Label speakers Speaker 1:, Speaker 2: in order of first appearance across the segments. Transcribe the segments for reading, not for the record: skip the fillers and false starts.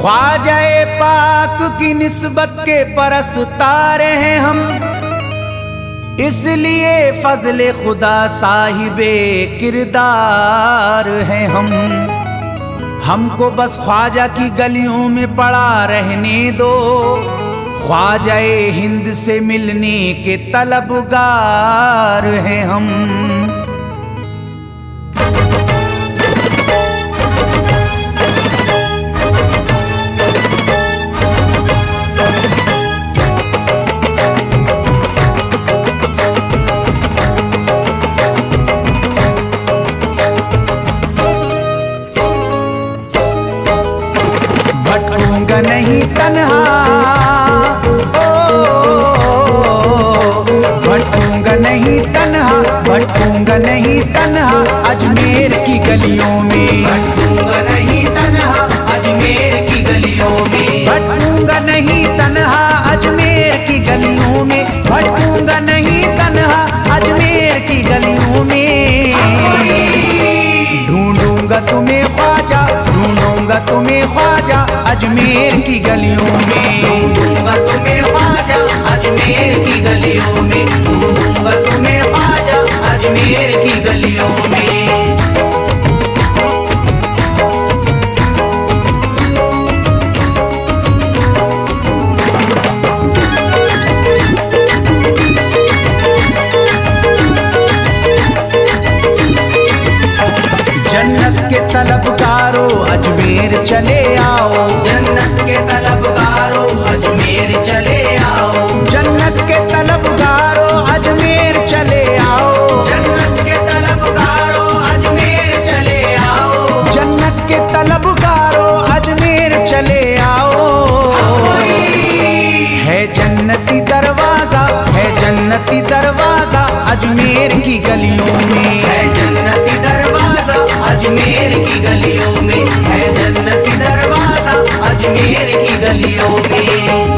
Speaker 1: ख्वाजाए पाक की निस्बत के परस्तार हैं हम, इसलिए फजले खुदा साहिबे किरदार हैं हम। हमको बस ख्वाजा की गलियों में पड़ा रहने दो, ख्वाजाए हिंद से मिलने के तलबगार हैं हम। भटकूंगा नहीं तन्हा, भटकूंगा नहीं तन्हा, भटकूंगा नहीं तन्हा अजमेर की गलियों में,
Speaker 2: भटकूंगा नहीं तन्हा अजमेर की गलियों में,
Speaker 1: भटकूंगा नहीं तन्हा अजमेर की गलियों में, भटकूंगा नहीं तन्हा अजमेर की गलियों में। ढूंढूंगा तुम्हें ख्वाजा, ढूंढूंगा तुम्हें ख्वाजा अजमेर की गलियों में,
Speaker 2: ढूंढूंगा तुम्हें ख्वाजा अजमेर की गलियों में, ढूंढूंगा तुम्हें ख्वाजा अजमेर की गलियों में।
Speaker 1: जन्नत के तलबगारों अजमेर चले आओ,
Speaker 2: जन्नत के तलबगारों अजमेर चले आओ,
Speaker 1: जन्नत के तलबगारों अजमेर चले आओ,
Speaker 2: जन्नत के तलबगारों अजमेर चले आओ,
Speaker 1: जन्नत के तलबगारों अजमेर चले आओ। है जन्नती दरवाजा, है जन्नती दरवाजा अजमेर की गलियों में,
Speaker 2: है जन्नती दरवाजा अजमेर की गलियों में, है जन्नती दरवाजा अजमेर की गलियों में।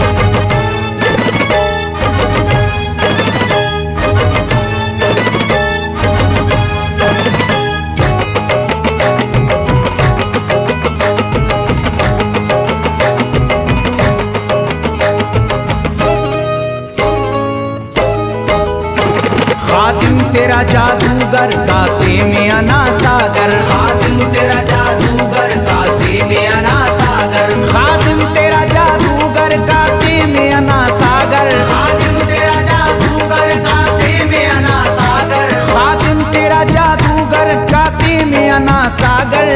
Speaker 1: खादिम तेरा जादूगर कासे में अना सागर,
Speaker 2: खादिम तेरा जादूगर कासे में अना सागर,
Speaker 1: खादिम तेरा जादूगर कासे में अना सागर,
Speaker 2: खादिम तेरा जादूगर कासे में अना सागर,
Speaker 1: खादिम तेरा जादूगर कासे में अना सागर।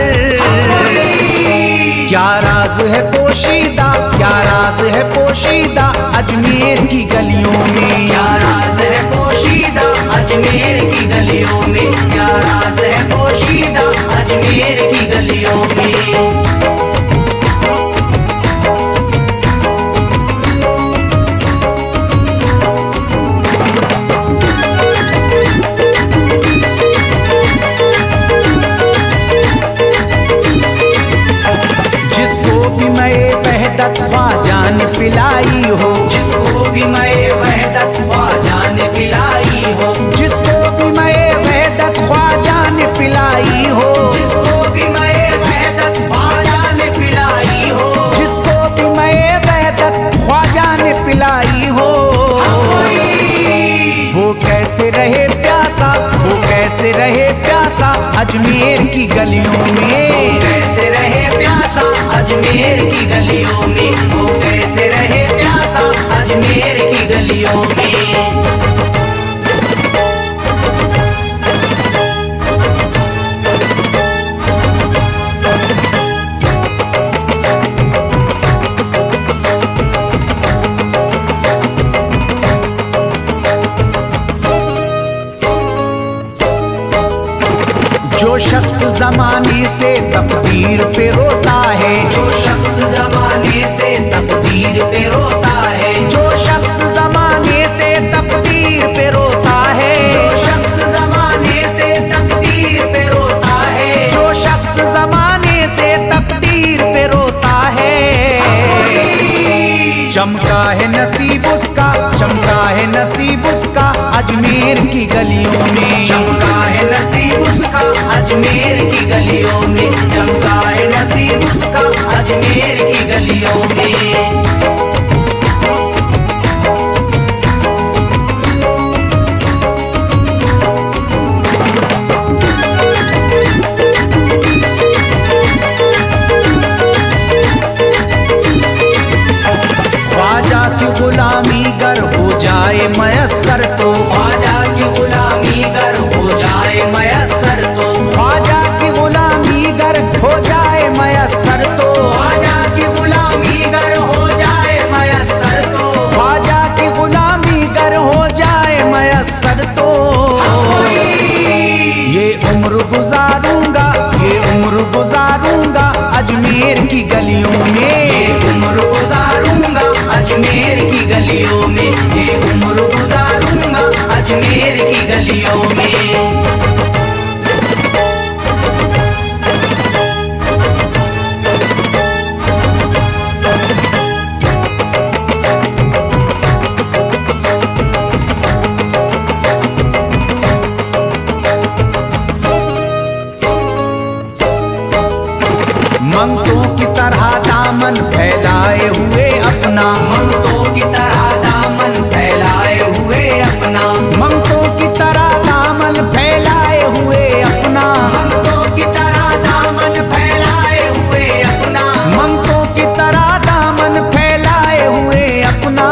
Speaker 1: क्या राज है पोशीदा, क्या राज है पोशीदा अजमेर की गलियों में,
Speaker 2: क्या राज है पोशीदा अजमेर की गलियों में, क्या राज है पोशीदा अजमेर की गलियों में।
Speaker 1: जिसको भी मैं वहदत ख्वाजा ने पिलाई हो,
Speaker 2: जिसको भी मैं वहदत ख्वाजा ने पिलाई हो,
Speaker 1: जिसको भी मैं वहदत ख्वाजा ने पिलाई हो,
Speaker 2: जिसको भी मैं वहदत ख्वाजा ने पिलाई हो,
Speaker 1: जिसको भी मैं वहदत ख्वाजा ने पिलाई हो। वो कैसे रहे प्यासा, वो कैसे रहे प्यासा अजमेर की गलियों में,
Speaker 2: कैसे रहे प्यासा अजमेर की गलियों में, वो कैसे रहे प्यासा अजमेर की गलियों में।
Speaker 1: जो शख्स जमाने से तकदीर पे रोता है,
Speaker 2: जो शख्स जमाने से तकदीर पे रोता है,
Speaker 1: जो शख्स जमाने से तकदीर पे रोता है,
Speaker 2: जो शख्स जमाने से तकदीर पे रोता है,
Speaker 1: जो शख्स जमाने से तकदीर पे रोता है। चमका है नसीब उसका, चमका है नसीब उसका अजमेर की गलियों में,
Speaker 2: चमका है नसीब उसका अजमेर की गलियों में, चमका है नसीब उसका अजमेर की गलियों
Speaker 1: गुजारूंगा, ये उम्र गुजारूंगा अजमेर की गलियों में।
Speaker 2: उम्र गुजारूंगा अजमेर की गलियों में, ये उम्र गुजारूंगा अजमेर की गलियों में।
Speaker 1: मंगतों की तरह दामन फैलाए हुए अपना,
Speaker 2: मंगतों की तरह दामन फैलाए हुए अपना,
Speaker 1: मंगतों की तरह दामन फैलाए हुए अपना,
Speaker 2: मंगतों की तरह दामन फैलाए हुए अपना,
Speaker 1: मंगतों की तरह दामन फैलाए हुए अपना।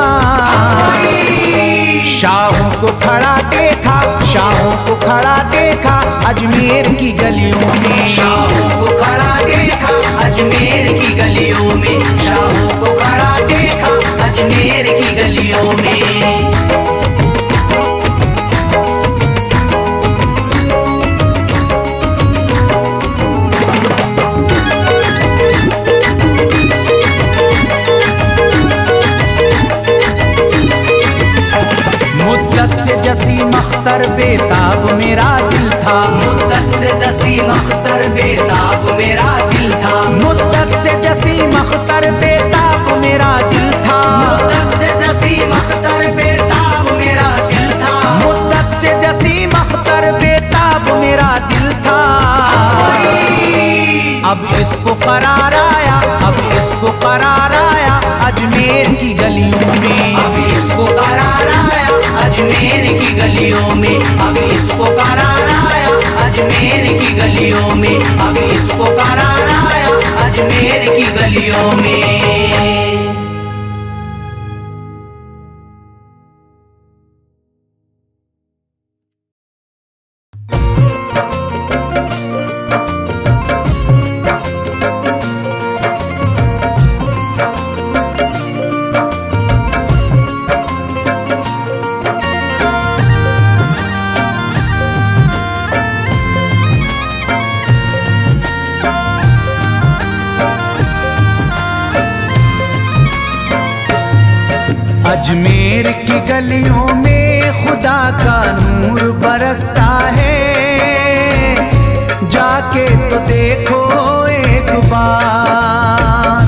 Speaker 1: शाहों को खड़ा देखा, शाहों को खड़ा देखा अजमेर की गलियों में।
Speaker 2: शाहों को खड़ा देखा अजमेर की गलियों में, शाहों को खड़ा देखा अजमेर की गलियों में।
Speaker 1: मुद्दत से जसीम अख्तर बेताब मेरा दिल था,
Speaker 2: मुद्दत से जसीम अख्तर बेताब मेरा दिल था,
Speaker 1: मुद्दत से जसीम अख्तर बेताब मेरा दिल था,
Speaker 2: मुद्दत से जसीम अख्तर बेताब मेरा दिल था,
Speaker 1: मुद्दत से जसीम अख्तर बेताब मेरा दिल था। अब इसको करार आया, अब इसको करार आया अजमेर की गलियों में।
Speaker 2: अब इसको करार आया अजमेर की गलियों में, अब इसको करार आया अजमेर की गलियों में, अब इसको करार आया अजमेर की गलियों में।
Speaker 1: अजमेर की गलियों में खुदा का नूर बरसता है, जाके तो देखो एक बार।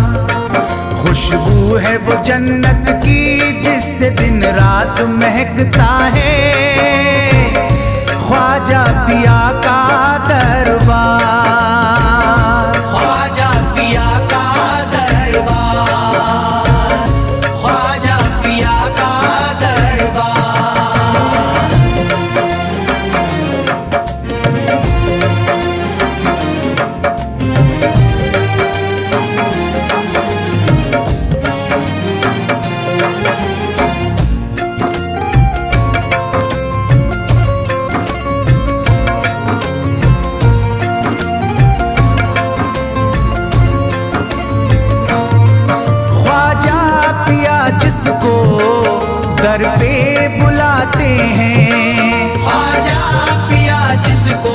Speaker 1: खुशबू है वो जन्नत की जिससे दिन रात महकता है, ख्वाजा पिया का दरबार,
Speaker 2: ख्वाजा पिया का दरबार, ख्वाजा पिया का दरबार।
Speaker 1: जिसको दर पे बुलाते हैं,
Speaker 2: ख्वाजा पिया जिसको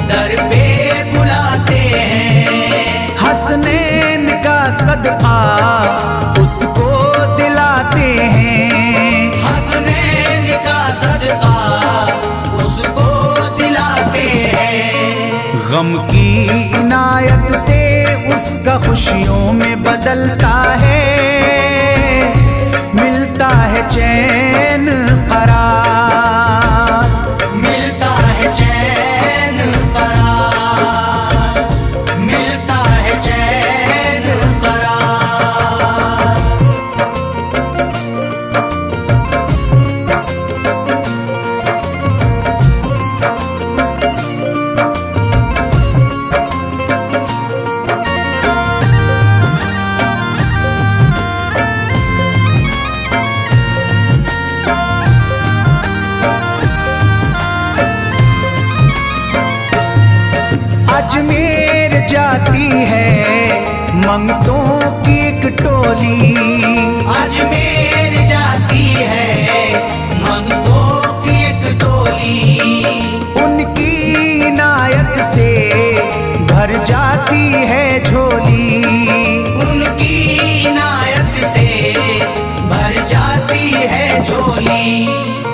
Speaker 2: दर पे बुलाते हैं,
Speaker 1: हसनैन का सदका उसको दिलाते हैं,
Speaker 2: हसनैन का सदका उसको दिलाते हैं।
Speaker 1: गम की इनायत से उसका खुशियों में बदलता है, मिलता है चैन करार,
Speaker 2: मिलता है चैन करार, मिलता है चैन करार।
Speaker 1: अजमेर जाती है मंगतों की एक टोली,
Speaker 2: अजमेर जाती है मंगतों की एक टोली,
Speaker 1: उनकी इनायत इनायत से भर जाती है झोली।
Speaker 2: उनकी इनायत से भर जाती है झोली।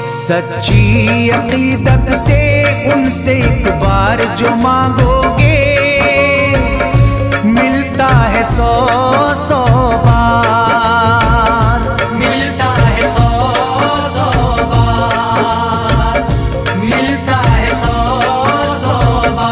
Speaker 1: सच्ची अकीदत से उनसे एक बार जो मांगोगे, मिलता है 100 बार।
Speaker 2: मिलता है 100 बार। मिलता है 100 बार।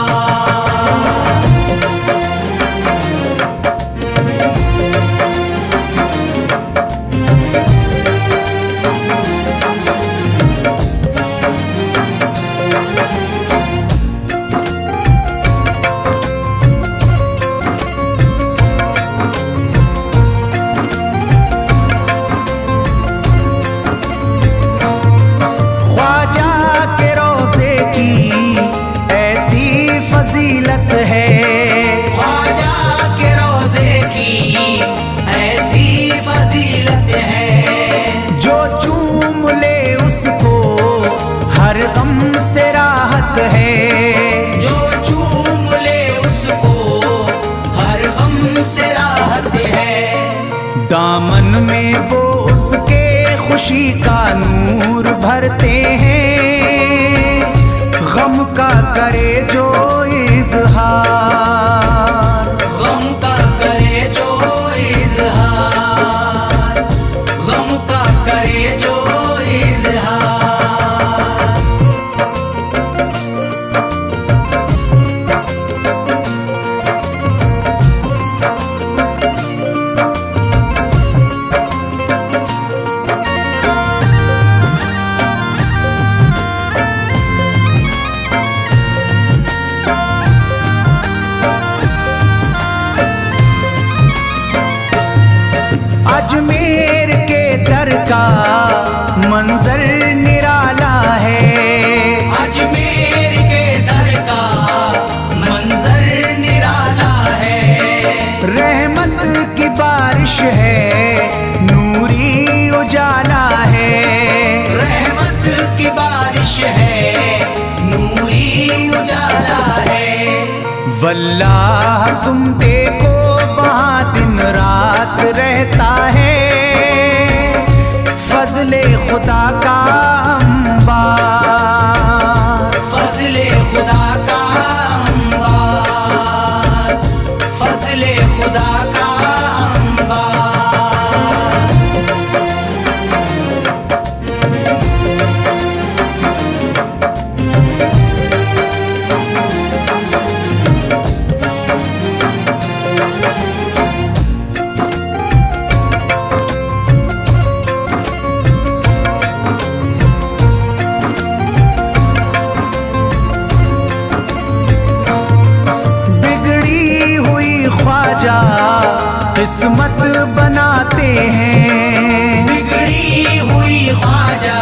Speaker 1: ख्वाजा के रोज़े की ऐसी फजीलत है,
Speaker 2: ख्वाजा के रोज़े की ऐसी फजीलत है।
Speaker 1: जो चूम ले उसको हर गम से राहत है।
Speaker 2: जो चूम ले उसको हर गम से राहत है।
Speaker 1: दामन में वो उसके खुशी का नूर भरते हैं, गम का करे जो इजहार।
Speaker 2: गम का करे जो इजहार। गम का करे जो इजहार।
Speaker 1: अजमेर के दर का मंजर निराला है,
Speaker 2: अजमेर के दर का मंजर निराला है।
Speaker 1: रहमत की बारिश है, नूरी उजाला है।
Speaker 2: रहमत की बारिश है, नूरी उजाला है।
Speaker 1: वल्लाह तुम देखो वहाँ दिन रात रहता है, फजले खुदा का अंबार।
Speaker 2: फजले खुदा का अंबार। फजले खुदा का अंबार।
Speaker 1: बिगड़ी हुई ख्वाजा किस्मत बनाते हैं,
Speaker 2: बिगड़ी हुई ख्वाजा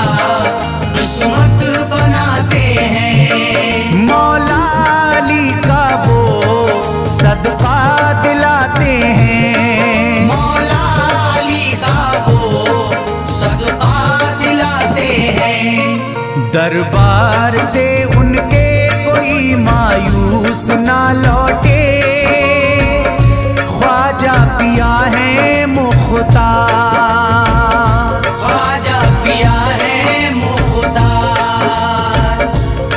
Speaker 2: किस्मत बनाते हैं।
Speaker 1: मौला अली का वो सदका दिलाते हैं।
Speaker 2: मौला अली का वो सदका दिलाते हैं।
Speaker 1: दरबार से उनके कोई मायूस ना लौटे, ख्वाजा पिया है मुख्तार।
Speaker 2: ख्वाजा पिया है मुख्तार।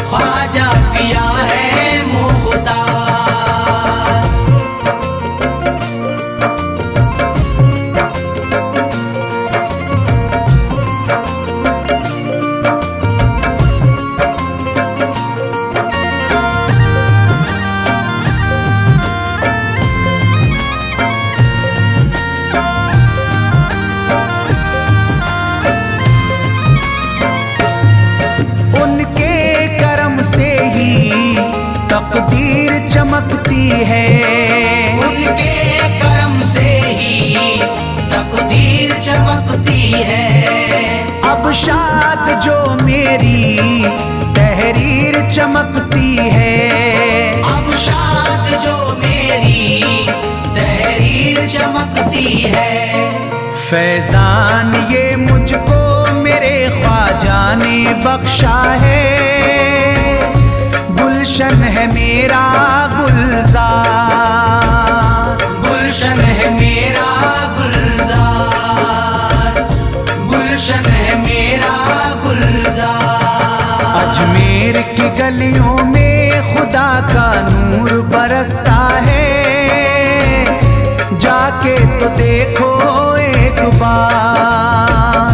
Speaker 2: ख्वाजा पिया है मुख्तार।
Speaker 1: उनके करम से ही तकदीर चमकती है,
Speaker 2: उनके करम से ही तकदीर चमकती है।
Speaker 1: अब शाद जो मेरी तहरीर चमकती है।
Speaker 2: अब शाद जो मेरी तहरीर चमकती है।
Speaker 1: फैजान ये मुझको मेरे ख्वाजा ने बख्शा है, गुलशन गुलशन है मेरा गुलजार,
Speaker 2: गुलशन है मेरा गुलजार, गुलशन है मेरा गुलजार।
Speaker 1: अजमेर की गलियों में खुदा का नूर बरसता है, जाके तो देखो एक बार।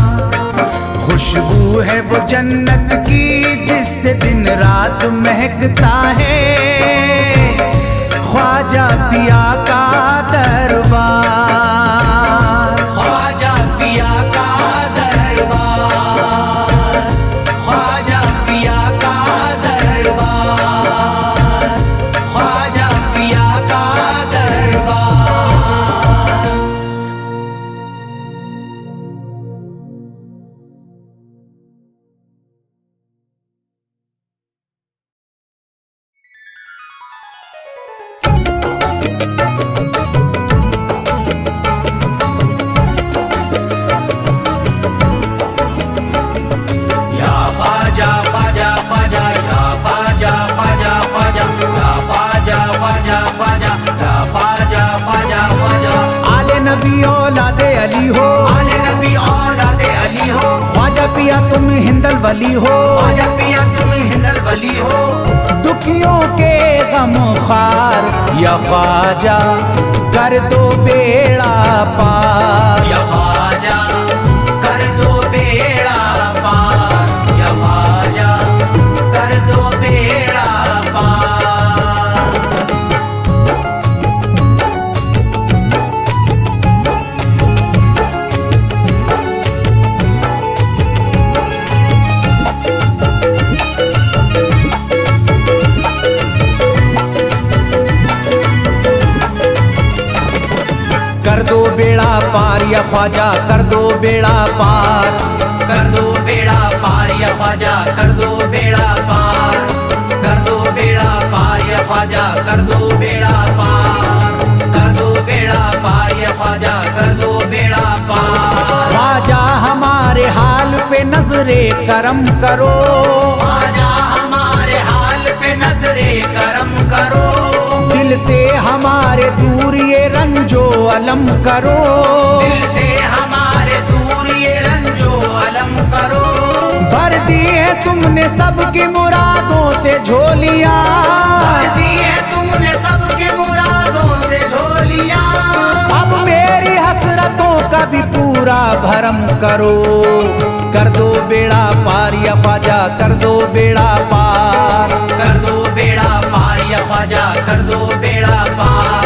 Speaker 1: खुशबू है वो जन्नत की जिससे दिन रात महकता है, ख्वाजा पिया का दरबार,
Speaker 2: ख्वाजा पिया का दरबार, ख्वाजा पिया का दरबार, ख्वाजा पिया का दरबार। या ख्वाजा ख्वाजा ख्वाजा, या ख्वाजा ख्वाजा ख्वाजा, या ख्वाजा ख्वाजा ख्वाजा, या ख्वाजा ख्वाजा ख्वाजा।
Speaker 1: आले नबी औलादे अली हो,
Speaker 2: आले नबी औलादे अली हो,
Speaker 1: ख्वाजा पिया तुम हिंदल वली हो,
Speaker 2: ख्वाजा पिया तुम हिंदल वली हो।
Speaker 1: दुखियों के गम खार या ख्वाजा कर दो बेड़ा पार,
Speaker 2: या ख्वाजा कर दो बेड़ा पार, या ख्वाजा कर दो बेड़ा पार।
Speaker 1: कर दो बेड़ा पार या ख्वाजा कर दो बेड़ा पार,
Speaker 2: कर दो बेड़ा पार या ख्वाजा कर दो बेड़ा पार, कर दो बेड़ा पार या ख्वाजा कर दो बेड़ा पार, कर दो बेड़ा पार या ख्वाजा कर दो बेड़ा पार।
Speaker 1: ख्वाजा हमारे हाल पे नजरे करम करो,
Speaker 2: ख्वाजा हमारे हाल पे नजरे करम करो,
Speaker 1: दिल से हमारे दूर ये रंजो अलम करो,
Speaker 2: दिल से हमारे दूर ये रंजो अलम करो।
Speaker 1: भर दी है तुमने सबकी मुरादों से झोलियां,
Speaker 2: भर दी है तुमने सबके मुरादों से झोलियां।
Speaker 1: अब मेरी हसरतों का भी पूरा भरम करो। कर दो बेड़ा पार या ख्वाजा कर दो बेड़ा पार,
Speaker 2: कर दो बेड़ा पार या ख्वाजा कर दो बेड़ा पार,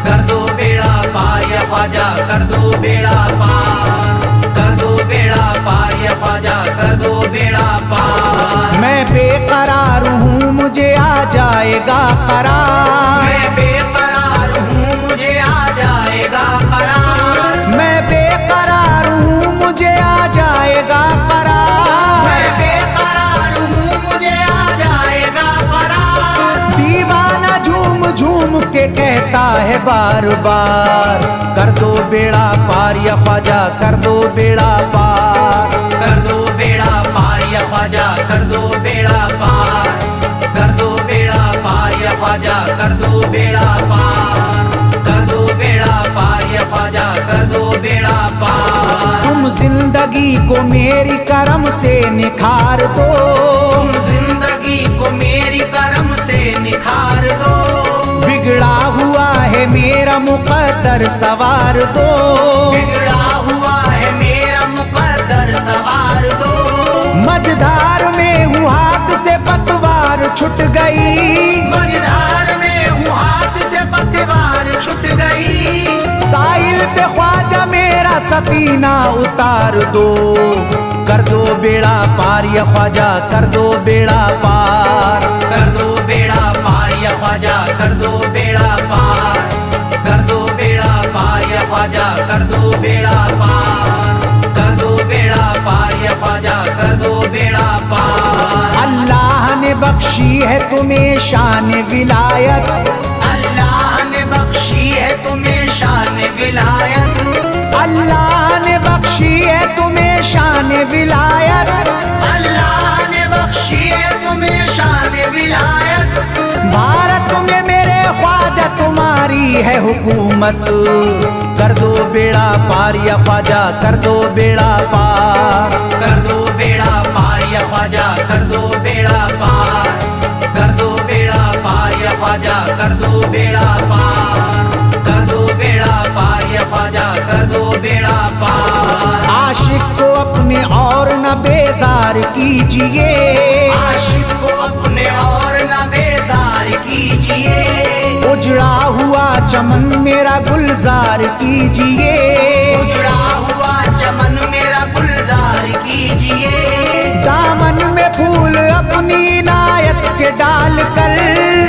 Speaker 2: कर दो बेड़ा पार या ख्वाजा कर दो बेड़ा पार, कर दो बेड़ा पार या ख्वाजा कर दो बेड़ा पार।
Speaker 1: मैं बेकरार हूँ मुझे आ जाएगा करार,
Speaker 2: मैं बेकरार हूँ मुझे आ जाएगा करार,
Speaker 1: मैं बेकरार हूँ मुझे आ जाएगा करार,
Speaker 2: मैं बेकरार हूँ मुझे आ जाएगा करार।
Speaker 1: दीवाना झूम झूम के कहता है बार बार, कर दो बेड़ा पार या ख्वाजा कर दो बेड़ा पार,
Speaker 2: कर दो बेड़ा पार या ख्वाजा कर दो बेड़ा पार, कर दो बेड़ा पार या ख्वाजा कर दो बेड़ा पार, कर दो बेड़ा पार या ख्वाजा कर दो बेड़ा पार।
Speaker 1: तुम जिंदगी को मेरी करम से निखार दो,
Speaker 2: तुम जिंदगी को मेरी करम से निखार दो,
Speaker 1: बिगड़ा हुआ है मेरा मुकद्दर सवार दो,
Speaker 2: बिगड़ा हुआ है मेरा मुकद्दर सवार दो।
Speaker 1: मझधार में हूँ हाथ से पतवार छुट गई,
Speaker 2: मझधार में हूँ हाथ से पतवार छूट गई,
Speaker 1: साहिल पे ख्वाजा मेरा सफीना उतार दो। कर दो बेड़ा पार या ख्वाजा कर दो बेड़ा पार,
Speaker 2: कर दो बेड़ा पार या ख्वाजा कर दो बेड़ा पार, कर दो बेड़ा पार या ख्वाजा कर दो बेड़ा पार, कर दो बेड़ा पार या ख्वाजा कर दो बेड़ा पार।
Speaker 1: अल्लाह ने बख्शी है तुम्हें शान विलायत,
Speaker 2: अल्लाह ने बख्शी है तुम्हें शान विलायत,
Speaker 1: अल्लाह ने बख्शी है तुम्हें शान विलायत,
Speaker 2: अल्लाह ने बख्शी है तुम्हें शान विलायत।
Speaker 1: है हुकूमत, कर दो बेड़ा पार या ख्वाजा, कर दो बेड़ा पार।
Speaker 2: कर दो बेड़ा पार या ख्वाजा, कर दो बेड़ा पार। कर दो बेड़ा पार या ख्वाजा, कर दो बेड़ा पार। कर दो बेड़ा पार या ख्वाजा, कर दो बेड़ा पार।
Speaker 1: आशिक को अपने और न बेजार कीजिए,
Speaker 2: आशिक को अपने और न बेजार कीजिए।
Speaker 1: उजड़ा हुआ चमन मेरा गुलजार कीजिए,
Speaker 2: उजड़ा हुआ चमन मेरा गुलजार कीजिए।
Speaker 1: दामन में फूल अपनी इनायत के डाल कर,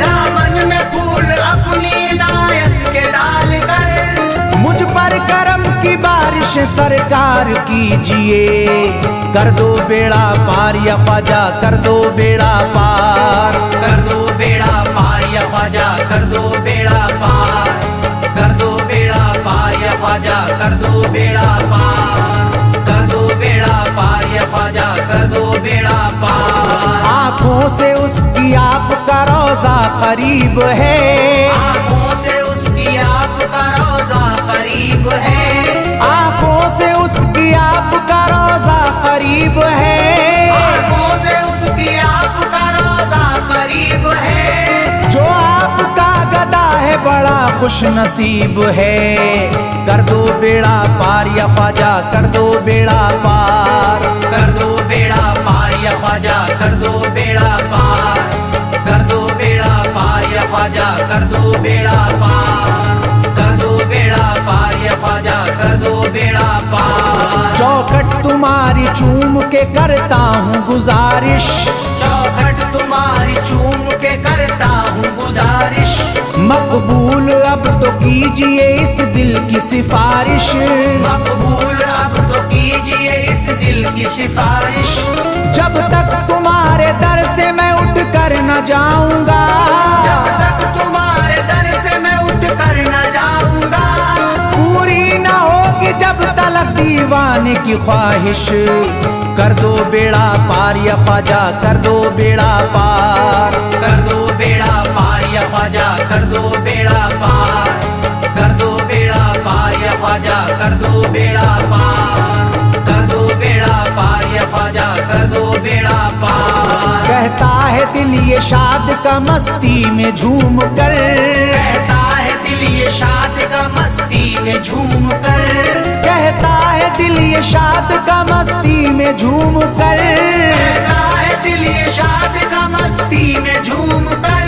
Speaker 2: दामन में फूल अपनी इनायत के डाल कर।
Speaker 1: मुझ पर करम की बारिश सरकार कीजिए। कर दो बेड़ा पार या ख्वाजा, कर दो बेड़ा पार।
Speaker 2: कर दो बेड़ा पार या ख्वाजा, कर दो बेड़ा पार। कर दो बेड़ा पार या ख्वाजा, कर दो बेड़ा पार। कर दो बेड़ा पार या ख्वाजा, कर दो बेड़ा पार।
Speaker 1: आँखों से उसकी आपका रोजा करीब है,
Speaker 2: आँखों से उसकी आपका रोजा करीब है।
Speaker 1: आँखों से उसकी आपका रोजा करीब है,
Speaker 2: आँखों से उसकी आपका रोजा करीब है।
Speaker 1: जो आपका गदा है बड़ा खुश नसीब है। कर दो बेड़ा पार या ख्वाजा, कर दो बेड़ा पार।
Speaker 2: कर दो बेड़ा पार या ख्वाजा, कर दो बेड़ा पार। कर दो बेड़ा पार या ख्वाजा, कर दो बेड़ा पार। कर दो बेड़ा पार या ख्वाजा, कर दो बेड़ा पार।
Speaker 1: चौखट तुम्हारी चूम के करता हूँ गुजारिश,
Speaker 2: चौखट तुम्हारी चूम के करता हूँ गुजारिश।
Speaker 1: मकबूल अब तो कीजिए इस दिल की सिफारिश,
Speaker 2: मकबूल अब तो कीजिए इस दिल की सिफारिश।
Speaker 1: जब तक तुम्हारे दर से मैं उठ कर न जाऊंगा,
Speaker 2: जब तक तुम्हारे दर से मैं उठ कर न जाऊंगा।
Speaker 1: पूरी न होगी जब तलक दीवाने की ख्वाहिश। कर दो बेड़ा पार या ख्वाजा, कर दो बेड़ा पार।
Speaker 2: कर दो बेड़ा पार या ख्वाजा, कर दो बेड़ा पार। कर दो बेड़ा पार या ख्वाजा, कर दो बेड़ा पार। कर दो बेड़ा पार या ख्वाजा, कर दो बेड़ा पार।
Speaker 1: कहता है दिल ये शाद का मस्ती में झूम कर,
Speaker 2: कहता है दिल ये शाद का मस्ती में झूम कर।
Speaker 1: कहता है दिल ये शाद का मस्ती में झूम कर।
Speaker 2: कहता है दिल ये शाद का मस्ती में झूम कर।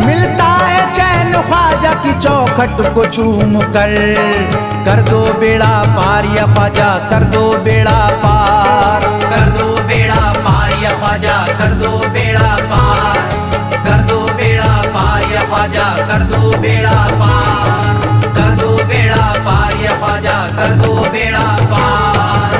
Speaker 1: मिलता है चैन ख्वाजा की चौखट को चूम कर। कर दो बेड़ा पार या ख्वाजा, कर दो बेड़ा पार।
Speaker 2: कर दो बेड़ा पार या ख्वाजा, कर दो बेड़ा पार। कर दो बेड़ा पार या ख्वाजा, कर दो बेड़ा पार। कर दो बेड़ा पार या ख्वाजा, कर दो बेड़ा पार।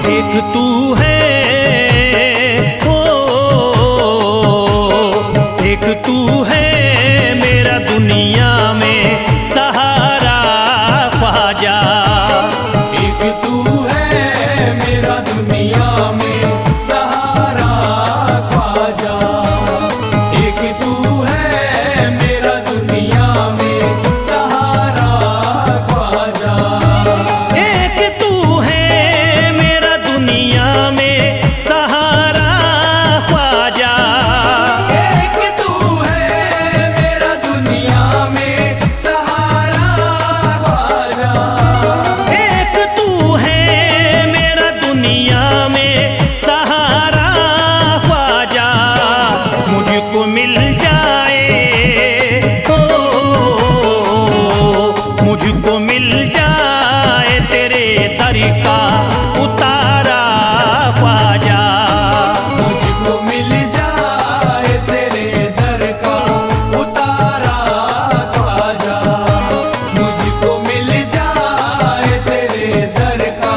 Speaker 3: एक तू है ओ, एक तू है मेरा दुनिया में सहारा ख्वाजा।
Speaker 4: एक तू है मेरा दुनिया में सहारा ख्वाजा। एक तू है मेरा दुनिया में सहारा ख्वाजा।
Speaker 3: एक तू है मेरा दुनिया में सहारा ख्वाजा।
Speaker 4: एक तू है मेरा दुनिया में सहारा ख्वाजा।
Speaker 3: एक तू है मेरा दुनिया में सहारा ख्वाजा। मुझको मिल जाए ओ, मुझको मिल जाए तेरे दर का उतारा ख्वाजा।
Speaker 4: मुझको मिल जाए तेरे दर का उतारा ख्वाजा। मुझको मिल जाए तेरे दर का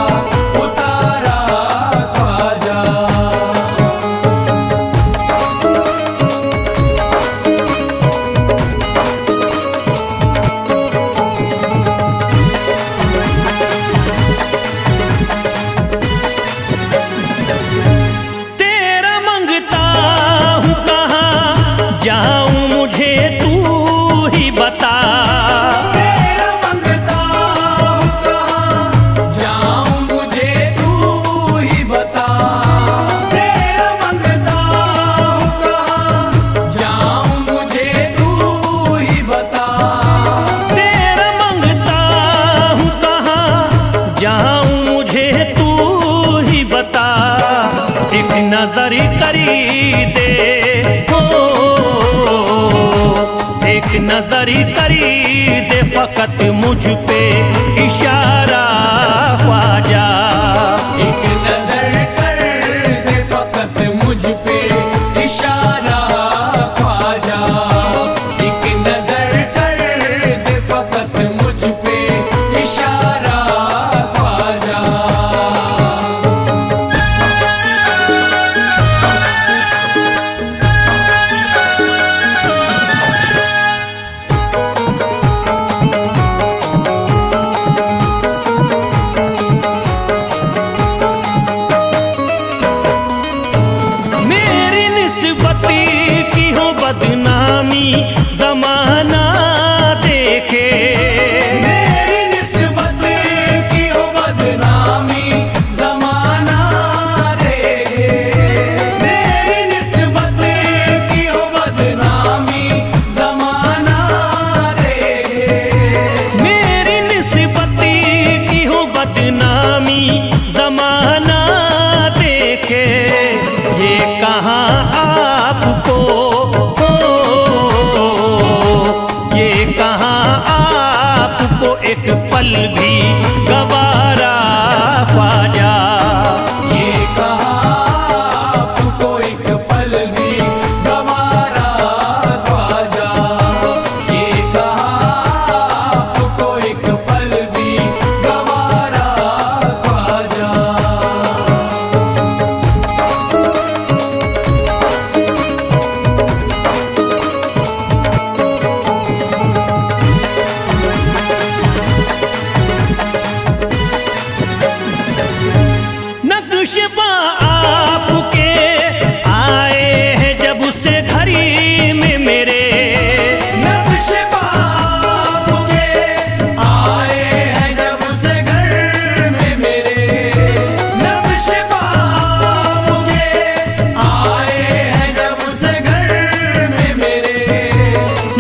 Speaker 3: नजर करी दे फकत मुझ पे इशारा ख्वाजा।
Speaker 4: एक नजर कर दे फकत मुझ पे इशारा ख्वाजा। एक नजर कर दे फकत मुझ पे इशारा ख्वाजा।
Speaker 3: मेरी निस्बत की हो बदनामी जमाना देखे।
Speaker 4: मेरी निस्बत की हो बदनामी जमाना देखे। मेरी निस्बत की हो बदनामी जमाना देखे।
Speaker 3: मेरी निस्बत की हो बदनामी जमाना देखे। ये कहाँ आपको ये कहाँ आपको एक पल भी गवारा ख्वाजा।
Speaker 4: ये कहाँ आपको एक पल भी गवारा ख्वाजा। ये कहाँ आपको एक पल भी गवारा ख्वाजा।
Speaker 3: नक्शबा आपके आए हैं जब से घड़ी में मेरे।
Speaker 4: नक्शबा आपके आए हैं जब से घर में मेरे। नक्शबा आपके आए हैं जब से घर में मेरे।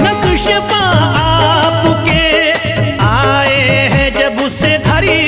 Speaker 3: नक्शबा आपके आए हैं जब से घड़ी